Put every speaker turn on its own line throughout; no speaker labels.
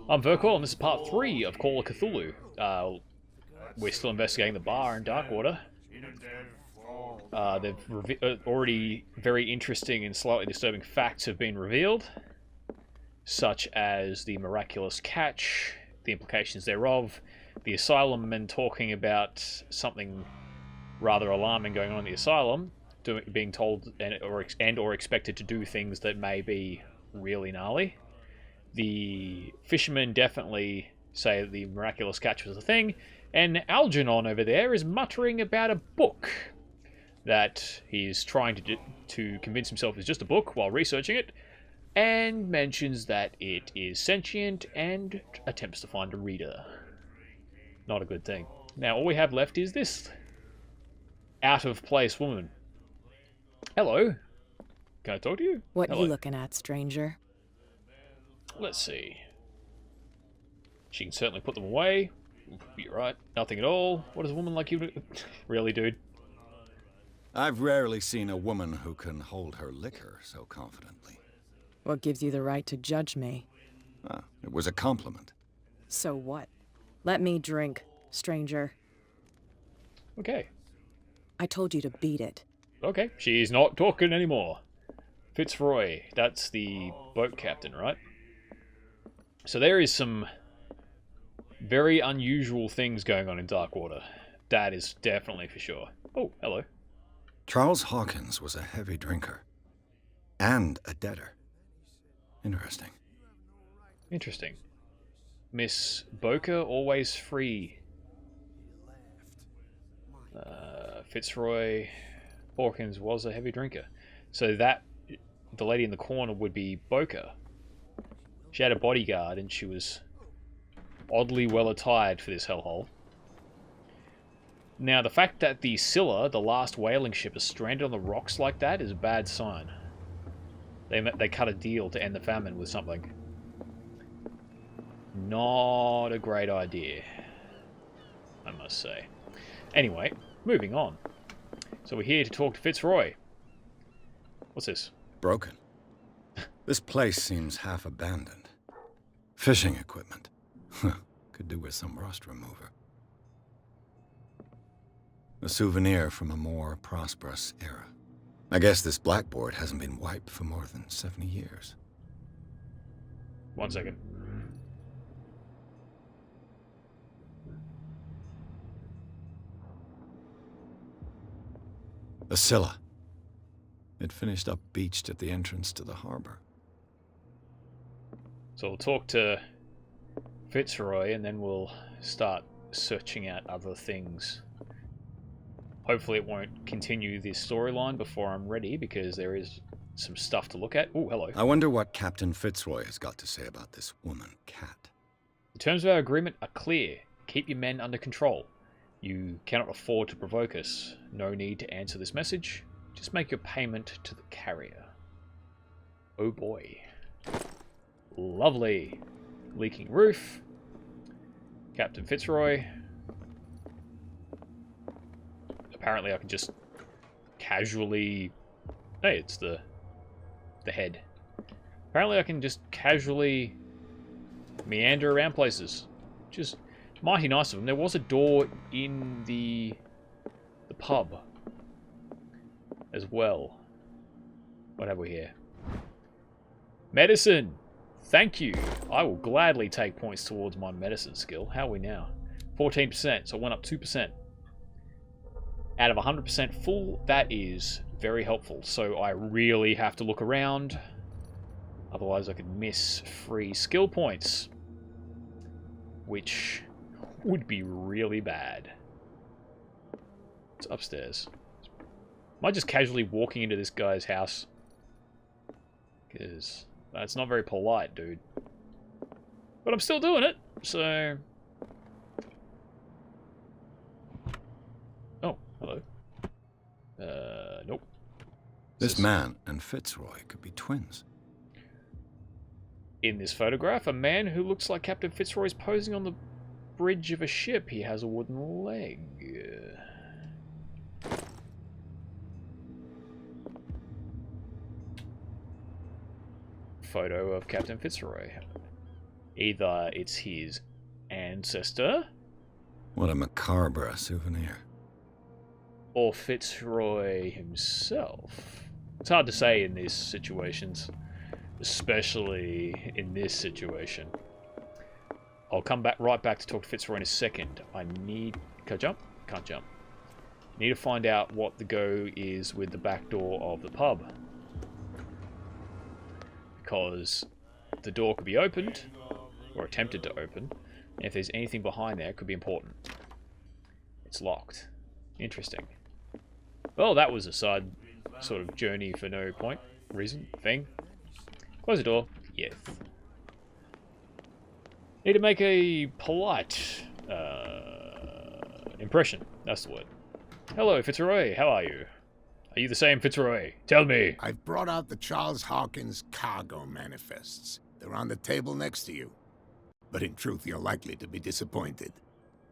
I'm Vercoil, and this is part 3 of Call of Cthulhu. We're still investigating the bar in Darkwater. They've already very interesting and slightly disturbing facts have been revealed, such as the miraculous catch, the implications thereof, the asylum men talking about something rather alarming going on in the asylum, being told or expected to do things that may be really gnarly. The fishermen definitely say that the miraculous catch was a thing, and Algernon over there is muttering about a book that he's trying to convince himself is just a book while researching it, and mentions that it is sentient and attempts to find a reader. Not a good thing. Now all we have left is this out-of-place woman. Hello. Can I talk to you?
What
Hello.
you looking at, stranger?
Let's see. She can certainly put them away. You're right. Nothing at all. What does a woman like you do? Really, dude?
I've rarely seen a woman who can hold her liquor so confidently.
What gives you the right to judge me?
Ah, it was a compliment.
So what? Let me drink, stranger.
Okay.
I told you to beat it.
Okay. She's not talking anymore. Fitzroy. That's the boat captain, right? So there is some very unusual things going on in Darkwater. That is definitely for sure. Oh, hello.
Charles Hawkins was a heavy drinker. And a debtor. Interesting.
Interesting. Miss Boker, always free. Fitzroy Hawkins was a heavy drinker. So that, the lady in the corner would be Boker. She had a bodyguard and she was oddly well attired for this hellhole. Now, the fact that the Scylla, the last whaling ship, is stranded on the rocks like that is a bad sign. They cut a deal to end the famine with something. Not a great idea, I must say. Anyway, moving on. So we're here to talk to Fitzroy. What's this?
Broken. This place seems half abandoned. Fishing equipment. Could do with some rust remover. A souvenir from a more prosperous era. I guess this blackboard hasn't been wiped for more than 70 years.
1 second.
A Scylla. It finished up beached at the entrance to the harbor.
So we'll talk to Fitzroy and then we'll start searching out other things. Hopefully it won't continue this storyline before I'm ready, because there is some stuff to look at. Oh, hello.
I wonder what Captain Fitzroy has got to say about this woman cat.
The terms of our agreement are clear. Keep your men under control. You cannot afford to provoke us. No need to answer this message. Just make your payment to the carrier. Oh boy. Lovely. Leaking roof. Captain Fitzroy. Apparently I can just casually... Hey, it's the head. Apparently I can just casually meander around places. Just mighty nice of them. There was a door in the pub as well. What have we here? Medicine! Thank you. I will gladly take points towards my medicine skill. How are we now? 14%, so it went up 2%. Out of 100% full, that is very helpful. So I really have to look around. Otherwise I could miss free skill points, which would be really bad. It's upstairs. Am I just casually walking into this guy's house? Because that's not very polite, dude. But I'm still doing it, so... Oh, hello. Nope.
This man and Fitzroy could be twins.
In this photograph, a man who looks like Captain Fitzroy is posing on the bridge of a ship. He has a wooden leg. Photo of Captain Fitzroy. Either it's his ancestor,
What a macabre souvenir.
or Fitzroy himself. It's hard to say in these situations, especially in this situation. I'll come right back to talk to Fitzroy in a second. Can I jump? Can't jump. Need to find out what the go is with the back door of the pub. Because the door could be opened, or attempted to open, and if there's anything behind there, it could be important. It's locked. Interesting. Well, that was a side sort of journey for no thing. Close the door. Yes. Need to make a polite impression. That's the word. Hello, Fitzroy. How are you? Are you the same Fitzroy? Tell me.
I've brought out the Charles Hawkins cargo manifests. They're on the table next to you. But in truth, you're likely to be disappointed.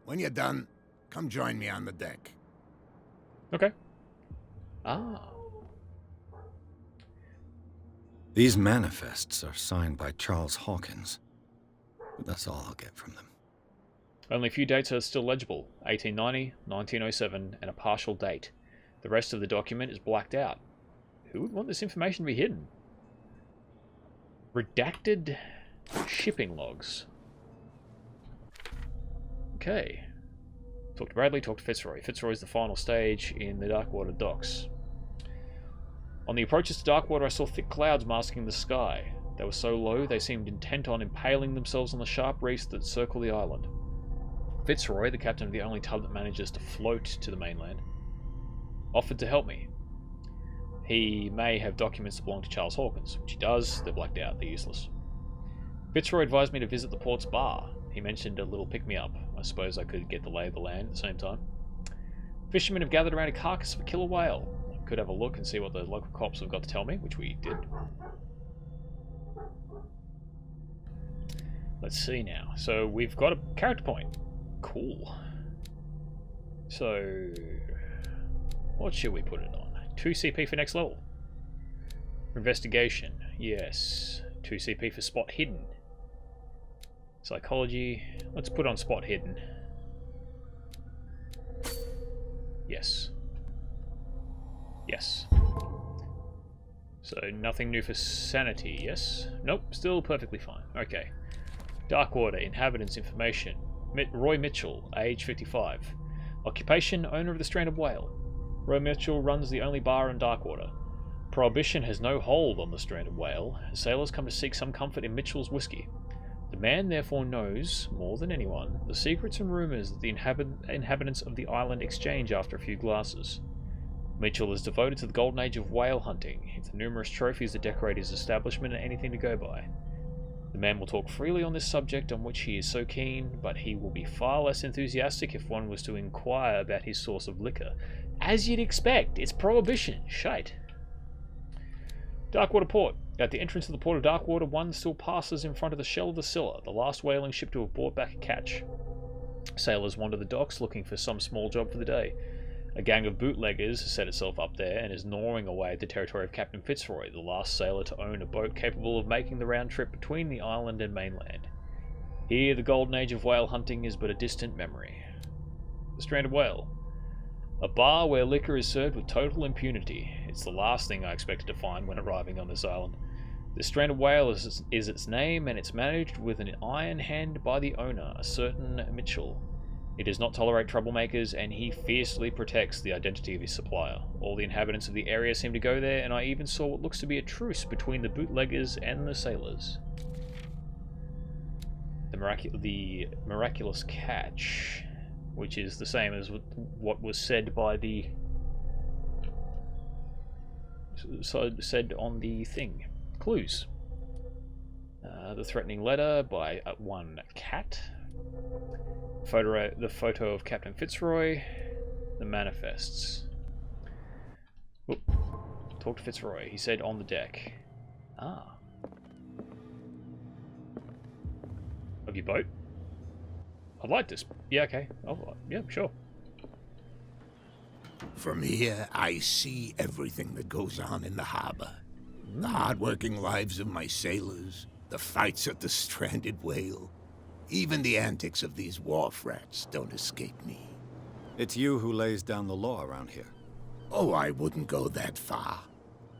When you're done, come join me on the deck.
Okay. Ah.
These manifests are signed by Charles Hawkins. But that's all I'll get from them.
Only a few dates are still legible. 1890, 1907, and a partial date. The rest of the document is blacked out. Who would want this information to be hidden? Redacted shipping logs. Okay. Talk to Bradley, talk to Fitzroy. Fitzroy is the final stage in the Darkwater docks. On the approaches to Darkwater, I saw thick clouds masking the sky. They were so low, they seemed intent on impaling themselves on the sharp reefs that circle the island. Fitzroy, the captain of the only tug that manages to float to the mainland, offered to help me. He may have documents that belong to Charles Hawkins, which he does. They're blacked out, they're useless. Fitzroy advised me to visit the port's bar. He mentioned a little pick-me-up. I suppose I could get the lay of the land at the same time. Fishermen have gathered around a carcass of a killer whale. I could have a look and see what the local cops have got to tell me, which we did. Let's see now. So we've got a character point. Cool. So what should we put it on? 2 CP for next level. Investigation. Yes. 2 CP for spot hidden. Psychology. Let's put on spot hidden. Yes. Yes. So nothing new for sanity, yes? Nope, still perfectly fine. Okay. Darkwater, inhabitants information. Roy Mitchell, age 55. Occupation, owner of the stranded whale. Roy Mitchell runs the only bar in Darkwater. Prohibition has no hold on the stranded whale. Sailors come to seek some comfort in Mitchell's whiskey. The man therefore knows, more than anyone, the secrets and rumours that the inhabitants of the island exchange after a few glasses. Mitchell is devoted to the golden age of whale hunting, the numerous trophies that decorate his establishment and anything to go by. The man will talk freely on this subject on which he is so keen, but he will be far less enthusiastic if one was to inquire about his source of liquor. As you'd expect, it's prohibition. Shite. Darkwater Port. At the entrance of the port of Darkwater, one still passes in front of the shell of the Scylla, the last whaling ship to have brought back a catch. Sailors wander the docks looking for some small job for the day. A gang of bootleggers has set itself up there and is gnawing away at the territory of Captain Fitzroy, the last sailor to own a boat capable of making the round trip between the island and mainland. Here, the golden age of whale hunting is but a distant memory. The Stranded Whale. A bar where liquor is served with total impunity. It's the last thing I expected to find when arriving on this island. The Stranded Whale is its name, and it's managed with an iron hand by the owner, a certain Mitchell. It does not tolerate troublemakers, and he fiercely protects the identity of his supplier. All the inhabitants of the area seem to go there, and I even saw what looks to be a truce between the bootleggers and the sailors. The miraculous catch, which is the same as what was said by the said on the thing. Clues. The threatening letter by one cat. The photo of Captain Fitzroy. The manifests. Whoop. Talk to Fitzroy. He said on the deck. Ah. Of your boat? I'd like this. Yeah, okay. Yeah, sure.
From here, I see everything that goes on in the harbor. The hard-working lives of my sailors, The fights at the stranded whale. Even the antics of these wharf rats don't escape me.
It's you who lays down the law around here.
Oh, I wouldn't go that far.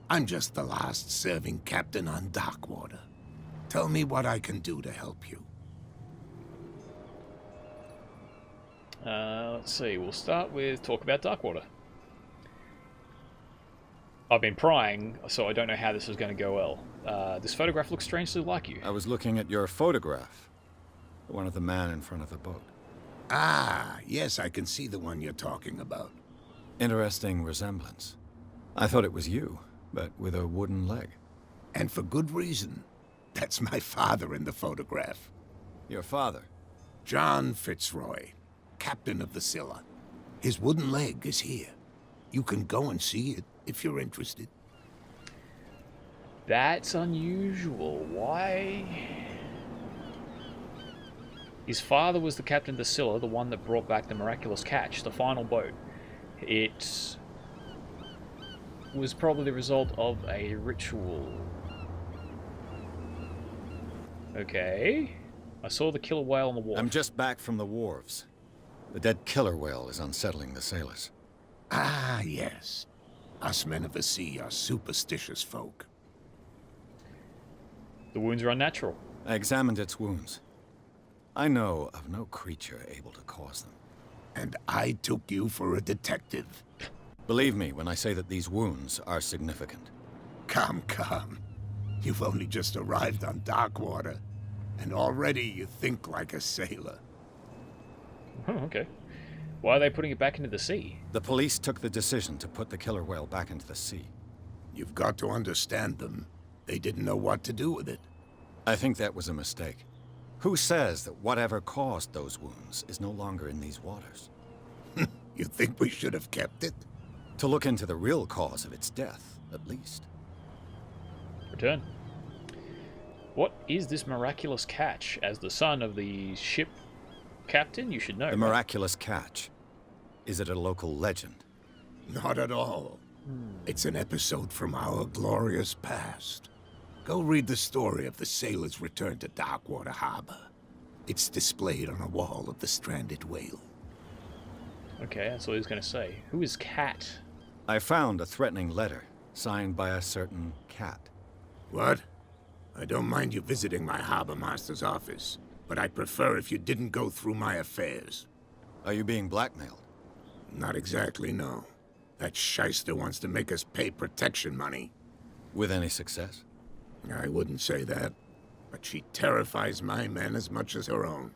I'm just the last serving captain on Darkwater. Tell me what I can do to help you.
Let's see. We'll start with talk about Darkwater. I've been prying, so I don't know how this is going to go well. This photograph looks strangely like you.
I was looking at your photograph. The one of the man in front of the boat.
Ah, yes, I can see the one you're talking about.
Interesting resemblance. I thought it was you, but with a wooden leg.
And for good reason. That's my father in the photograph.
Your father?
John Fitzroy, captain of the Scylla. His wooden leg is here. You can go and see it if you're interested.
That's unusual. Why? His father was the captain of the Scylla, the one that brought back the miraculous catch, the final boat. It was probably the result of a ritual. Okay. I saw the killer whale on the wharf.
I'm just back from the wharves. The dead killer whale is unsettling the sailors.
Ah, yes. Us men of the sea are superstitious folk.
The wounds are unnatural.
I examined its wounds. I know of no creature able to cause them.
And I took you for a detective.
Believe me when I say that these wounds are significant.
Come, come. You've only just arrived on Darkwater, and already you think like a sailor.
Oh, okay. Why are they putting it back into the sea?
The police took the decision to put the killer whale back into the sea.
You've got to understand them. They didn't know what to do with it.
I think that was a mistake. Who says that whatever caused those wounds is no longer in these waters?
You think we should have kept it?
To look into the real cause of its death, at least.
Return. What is this miraculous catch? As the son of the ship captain, you should know.
The miraculous catch. Is it a local legend?
Not at all. It's an episode from our glorious past. Go read the story of the sailor's return to Darkwater Harbor. It's displayed on a wall of the stranded whale.
Okay, that's all he's going to say. Who is Cat?
I found a threatening letter, signed by a certain cat.
What? I don't mind you visiting my harbor master's office, but I'd prefer if you didn't go through my affairs.
Are you being blackmailed?
Not exactly, no. That shyster wants to make us pay protection money.
With any success?
I wouldn't say that, but she terrifies my men as much as her own.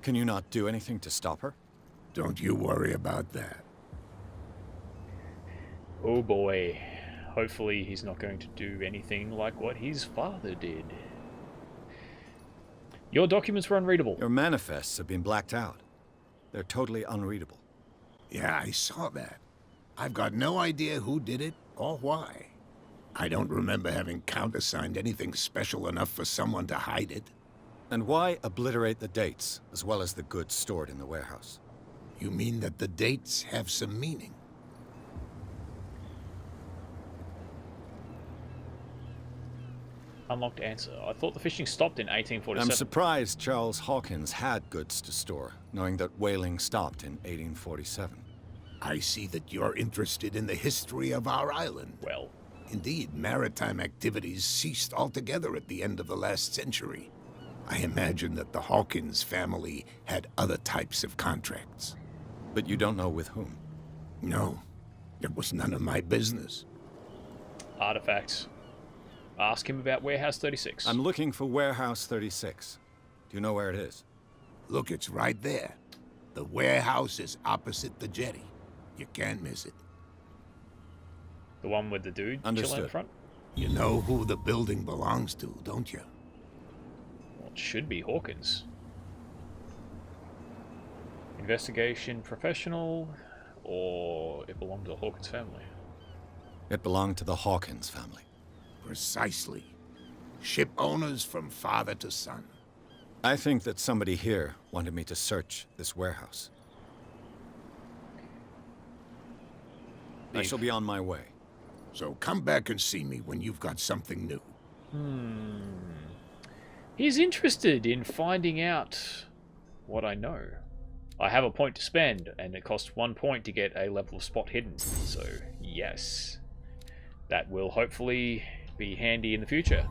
Can you not do anything to stop her?
Don't you worry about that.
Oh boy. Hopefully he's not going to do anything like what his father did. Your documents were unreadable.
Your manifests have been blacked out. They're totally unreadable.
Yeah, I saw that. I've got no idea who did it or why. I don't remember having countersigned anything special enough for someone to hide it.
And why obliterate the dates, as well as the goods stored in the warehouse?
You mean that the dates have some meaning?
Unlocked answer. I thought the fishing stopped in 1847.
I'm surprised Charles Hawkins had goods to store, knowing that whaling stopped in 1847.
I see that you're interested in the history of our island.
Well,
Indeed, maritime activities ceased altogether at the end of the last century. I imagine that the Hawkins family had other types of contracts.
But you don't know with whom?
No, it was none of my business.
artifacts. Ask him about Warehouse 36.
I'm looking for Warehouse 36. Do you know where it is?
Look, it's right there. The warehouse is opposite the jetty. You can't miss it.
The one with the dude chilling
Understood.
in front?
You know who the building belongs to, don't you?
Well, it should be Hawkins. Investigation professional, or it belonged to the Hawkins family?
It belonged to the Hawkins family.
Precisely. Ship owners from father to son.
I think that somebody here wanted me to search this warehouse. I shall be on my way.
So come back and see me when you've got something new.
He's interested in finding out what I know. I have a point to spend, and it costs 1 point to get a level of spot hidden. So, yes. That will hopefully be handy in the future.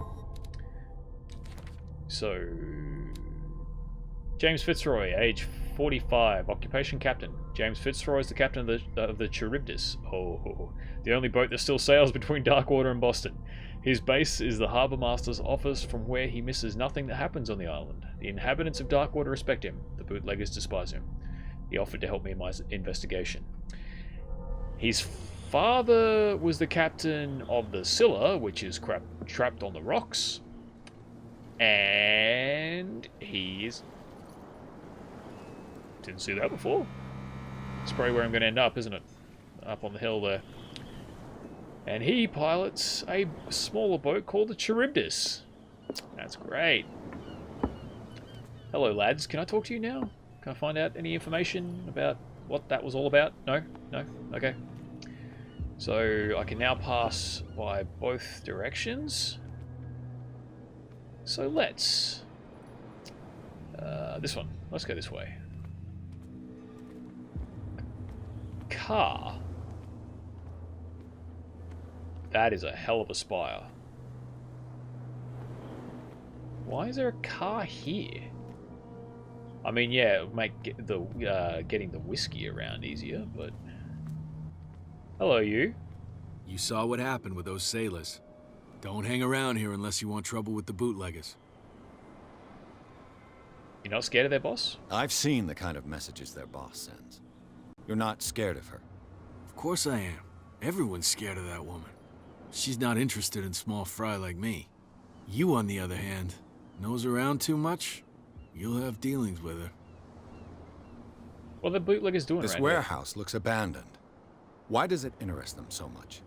So, James Fitzroy, age 45, occupation captain. James Fitzroy is the captain of the Charybdis. Oh, the only boat that still sails between Darkwater and Boston. His base is the harbour master's office, from where he misses nothing that happens on the island. The inhabitants of Darkwater respect him. The bootleggers despise him. He offered to help me in my investigation. His father was the captain of the Scylla, which is trapped on the rocks. And he is... Didn't see that before. It's probably where I'm going to end up, isn't it? Up on the hill there. And he pilots a smaller boat called the Charybdis. That's great. Hello, lads. Can I talk to you now? Can I find out any information about what that was all about? No? No? Okay. So I can now pass by both directions. So let's... this one. Let's go this way. Car. That is a hell of a spire. Why is there a car here? I mean, yeah, it would make getting the whiskey around easier, but... Hello, you.
You saw what happened with those sailors. Don't hang around here unless you want trouble with the bootleggers.
You're not scared of their boss?
I've seen the kind of messages their boss sends. You're not scared of her.
Of course I am. Everyone's scared of that woman. She's not interested in small fry like me. You, on the other hand, nose around too much, you'll have dealings with her.
What are the bootleggers doing
This
around
warehouse looks abandoned. Why does it interest them so much?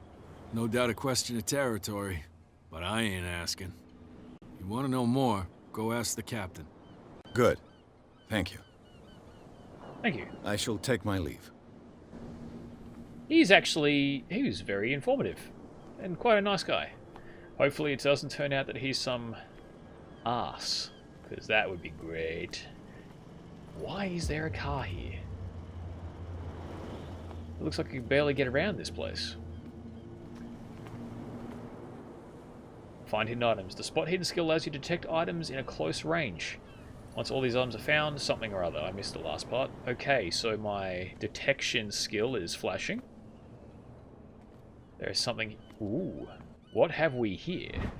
No doubt a question of territory, but I ain't asking. You want to know more, go ask the captain.
Good. Thank you.
Thank you.
I shall take my leave.
He was very informative. And quite a nice guy. Hopefully it doesn't turn out that he's some arse. Because that would be great. Why is there a car here? It looks like you can barely get around this place. Find hidden items. The spot hidden skill allows you to detect items in a close range. Once all these items are found, something or other. I missed the last part. Okay, so my detection skill is flashing. There is something... Ooh. What have we here?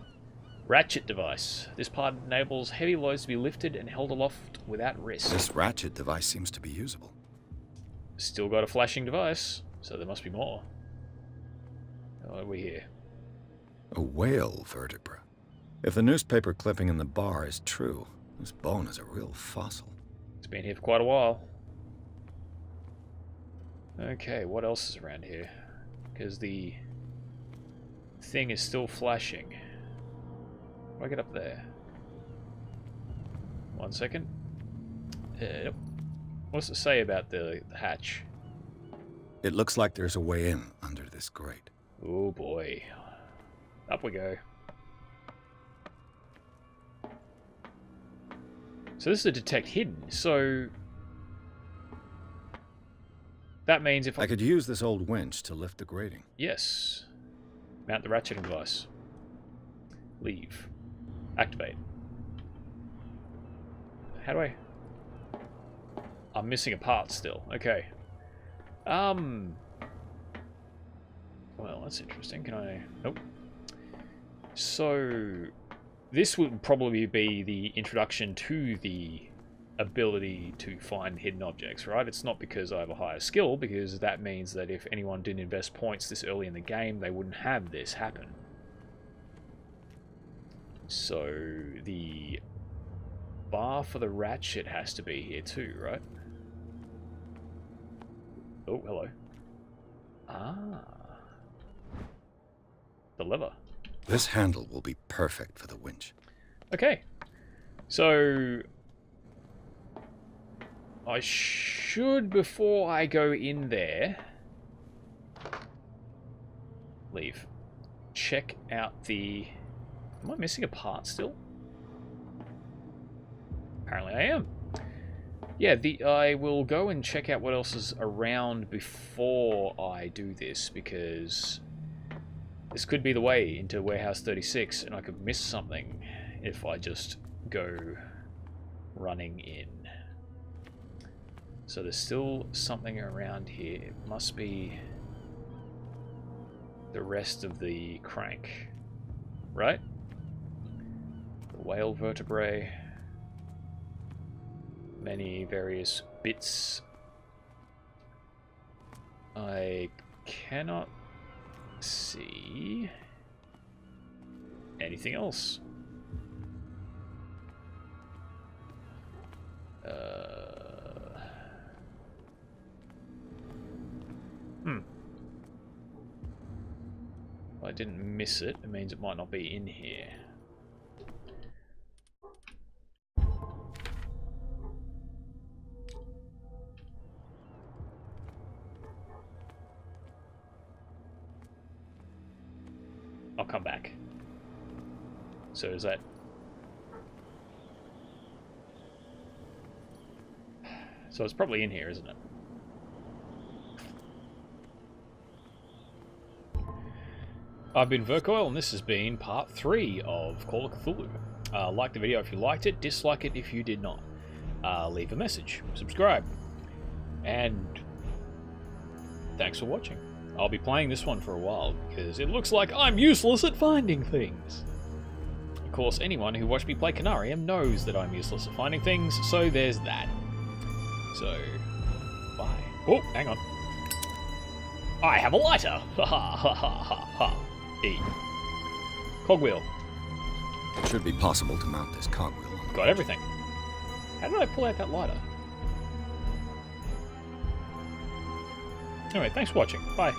Ratchet device. This part enables heavy loads to be lifted and held aloft without risk.
This ratchet device seems to be usable.
Still got a flashing device, so there must be more. What have we here?
A whale vertebra. If the newspaper clipping in the bar is true, this bone is a real fossil.
It's been here for quite a while. Okay, what else is around here? Because the thing is still flashing. How do I get up there? 1 second. Yep. What's it say about the hatch?
It looks like there's a way in under this grate.
Oh boy. Up we go. So this is a detect hidden, so... That means if
I could use this old winch to lift the grating.
Yes. Mount the ratcheting device. Leave. Activate. How do I... I'm missing a part still. Okay. Well, that's interesting. Can I... Nope. So... This would probably be the introduction to the ability to find hidden objects, right? It's not because I have a higher skill, because that means that if anyone didn't invest points this early in the game, they wouldn't have this happen. So the bar for the ratchet has to be here too, right? Oh, hello. Ah. The lever.
This handle will be perfect for the winch.
Okay. So I should, before I go in there, leave. Check out the... Am I missing a part still? Apparently I am. Yeah, I will go and check out what else is around before I do this, because this could be the way into Warehouse 36, and I could miss something if I just go running in. So there's still something around here. It must be the rest of the crank, right? The whale vertebrae. Many various bits. I cannot see anything else. If I didn't miss it, it means it might not be in here. I'll come back. So is that... So it's probably in here, isn't it? I've been Vercoil, and this has been part 3 of Call of Cthulhu. Like the video if you liked it, dislike it if you did not. Leave a message, subscribe, and thanks for watching. I'll be playing this one for a while, because it looks like I'm useless at finding things. Of course, anyone who watched me play Canarium knows that I'm useless at finding things, so there's that. So, bye. Oh, hang on. I have a lighter! Ha ha ha ha ha ha. E. Cogwheel.
It should be possible to mount this cogwheel on the
Got everything. How did I pull out that lighter? Anyway, thanks for watching. Bye.